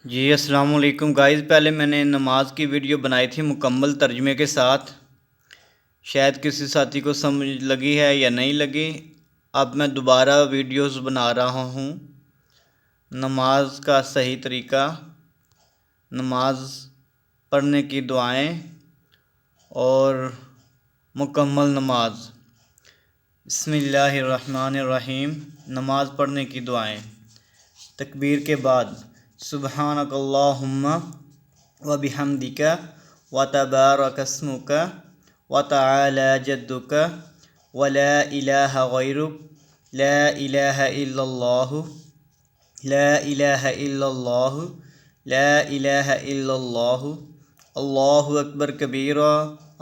جی السلام علیکم گائز، پہلے میں نے نماز کی ویڈیو بنائی تھی مکمل ترجمے کے ساتھ، شاید کسی ساتھی کو سمجھ لگی ہے یا نہیں لگی۔ اب میں دوبارہ ویڈیوز بنا رہا ہوں۔ نماز کا صحیح طریقہ، نماز پڑھنے کی دعائیں اور مکمل نماز۔ بسم اللہ الرحمن الرحیم۔ نماز پڑھنے کی دعائیں۔ تکبیر کے بعد سبحانک اللہم و بحمدک و تبارک اسمک و تعالی جدک و لا الہ غیرک لا الہ الا اللہ لا الہ الا اللہ لا الہ الا اللہ اللہ اکبر کبیرا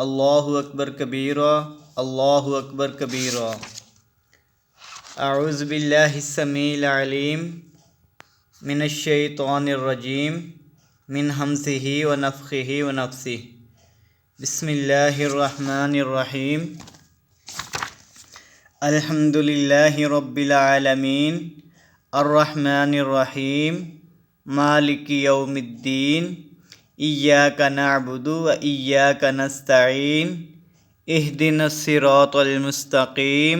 اللہ اکبر کبیرا اللہ اکبر کبیرا۔ اعوذ باللہ السمیع العلیم من الشیطان الرجیم من ہمزہ ونفخہ ونفثہ۔ بسم اللہ الرحمن الرحیم۔ الحمد للہ رب العالمین الرحمن الرحیم مالک یوم الدین ایاک نعبد و ایاک نستعین اہدنا الصراط المستقیم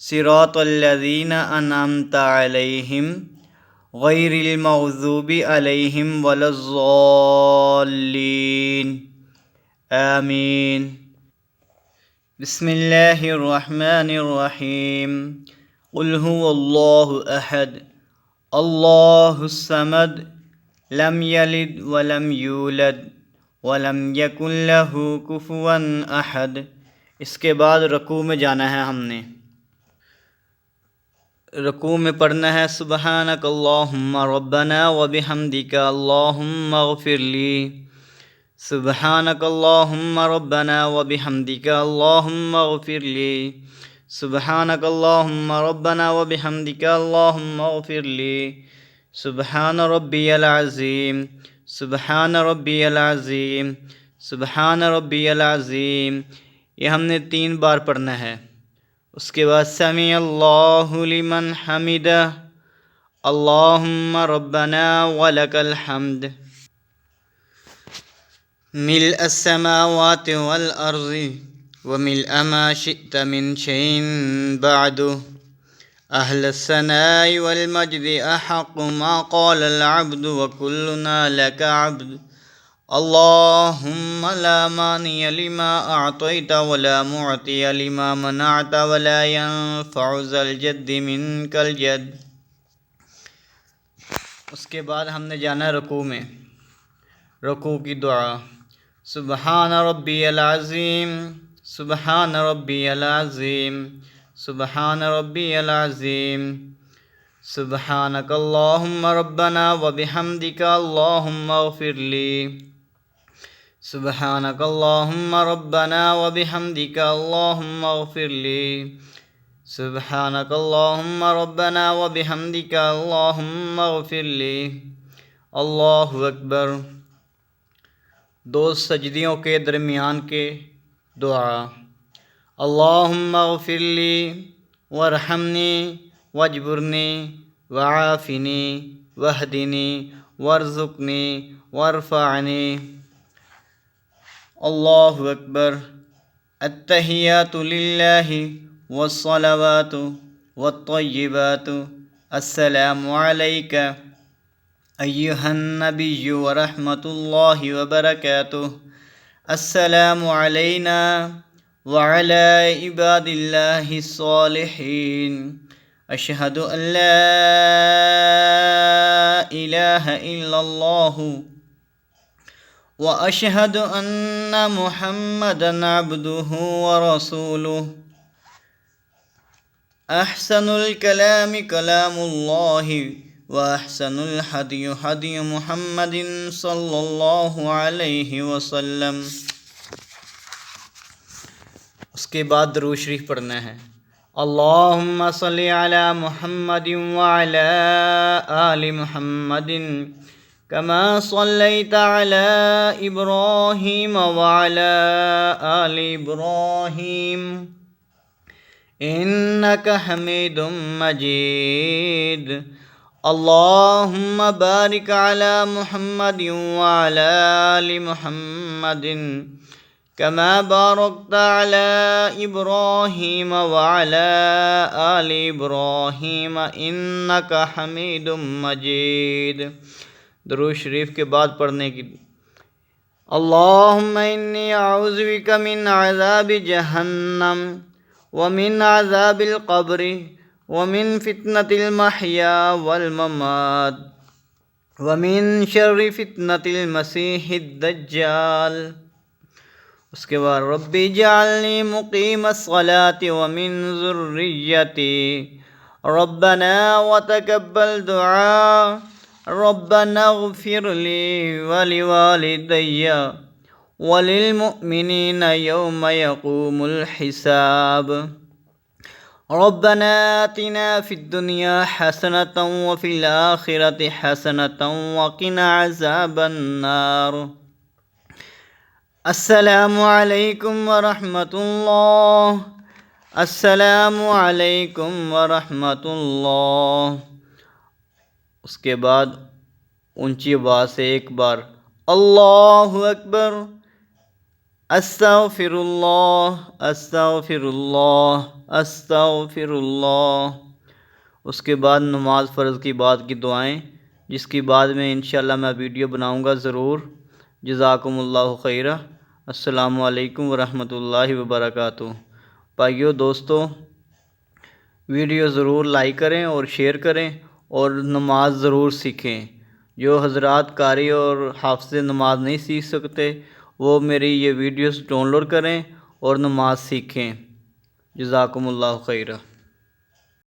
صراط الذین انعمت علیہم غیر المغضوب علیہم ولا الضالین آمین۔ بسم اللہ الرحمن الرحیم۔ قل هو اللہ احد اللہ الصمد لم یلد ولم یولد ولم یکن لہ کفوا احد۔ اس کے بعد رکوع میں جانا ہے۔ ہم نے رکوع میں پڑھنا ہے سبحانک اللہم ربنا و بحمدک اللہم اغفر لی۔ سبحانک اللہم ربنا و بحمدک اللہم اغفر لی۔ سبحانک اللہم ربنا و بحمدک اللہم اغفر لی۔ سبحان ربی العظیم سبحان ربی العظیم سبحان ربی العظیم۔ یہ ہم نے 3 بار پڑھنا ہے۔ اس کے بعد سمیع اللہ لمن حمدہ اللہم ربنا ولک الحمد ملء السماوات والارض وملء ما شئت من شيء بعد اہل الثناء والمجد احق ما قال العبد وكلنا لك عبد اللهم لا مانع لما أعطيت ولا معطي لما منعت ولا ينفع ذا الجد منك الجد۔ اس کے بعد ہم نے جانا رکوع میں۔ رکوع کی دعا سبحان ربی العظیم سبحان ربی العظیم سبحان ربی العظیم سبحانک اللہم ربنا و بحمدک اللہم اغفر لی۔ سبحانک اللہم ربنا و بحمدک اللہم اغفر لی۔ سبحانک اللہم ربنا و بحمدک اللہم اغفر لی۔ اللہ اکبر۔ 2 سجدیوں کے درمیان کے دعا اللہم اغفر لی وارحمنی واجبرنی وعافنی واہدنی وارزقنی وارفعنی۔ اللہ اکبر۔ التحیات للہ والصلوات والطیبات السلام علیک ایہا النبی ورحمۃ اللہ وبرکاتہ۔ السلام علینا وعلی عباد اللہ الصالحین۔ اشہد ان لا الہ الا اللہ واشہد ان محمدا عبدہ ورسولہ۔ احسن الکلام کلام اللہ واحسن الحدی حدی محمد صلی اللہ علیہ وسلم۔ اس کے بعد درود شریف پڑھنا ہے۔ اللہم صلی علی محمد وعلی آل محمد کما صلیت علی ابراہیم وعلی آل ابراہیم انک حمید مجید۔ اللہم بارک علی محمد وعلی آل محمد کما بارکت علی ابراہیم وعلی آل ابراہیم انک حمید مجید۔ درود شریف کے بعد پڑھنے کی اللہم انی اعوذ بک من عذاب جہنم ومن عذاب القبر ومن فتنة المحیا والممات ومن شر فتنة المسیح الدجال۔ اس کے بعد ربی اجعلنی مقیم الصلاة ومن ذریتی ربنا وتقبل دعاء ربنا اغفر لی ولوالدی وللمؤمنین یوم یقوم الحساب۔ ربنا آتنا فی الدنیا حسنة وفی الآخرة حسنة وقنا عذاب النار۔ السلام علیکم ورحمۃ اللہ، السلام علیکم ورحمۃ اللہ۔ اس کے بعد اونچی آواز سے ایک بار اللہ اکبر، استغفر اللہ استغفر اللہ استغفر اللہ۔ اس کے بعد نماز فرض کی بعد کی دعائیں، جس کی بعد میں انشاءاللہ میں ویڈیو بناؤں گا ضرور۔ جزاکم اللہ خیرہ۔ السلام علیکم ورحمۃ اللہ وبرکاتہ۔ بھائیو دوستو، ویڈیو ضرور لائک کریں اور شیئر کریں اور نماز ضرور سیکھیں۔ جو حضرات قاری اور حافظ نماز نہیں سیکھ سکتے وہ میری یہ ویڈیوز ڈاؤن لوڈ کریں اور نماز سیکھیں۔ جزاکم اللہ خیرہ۔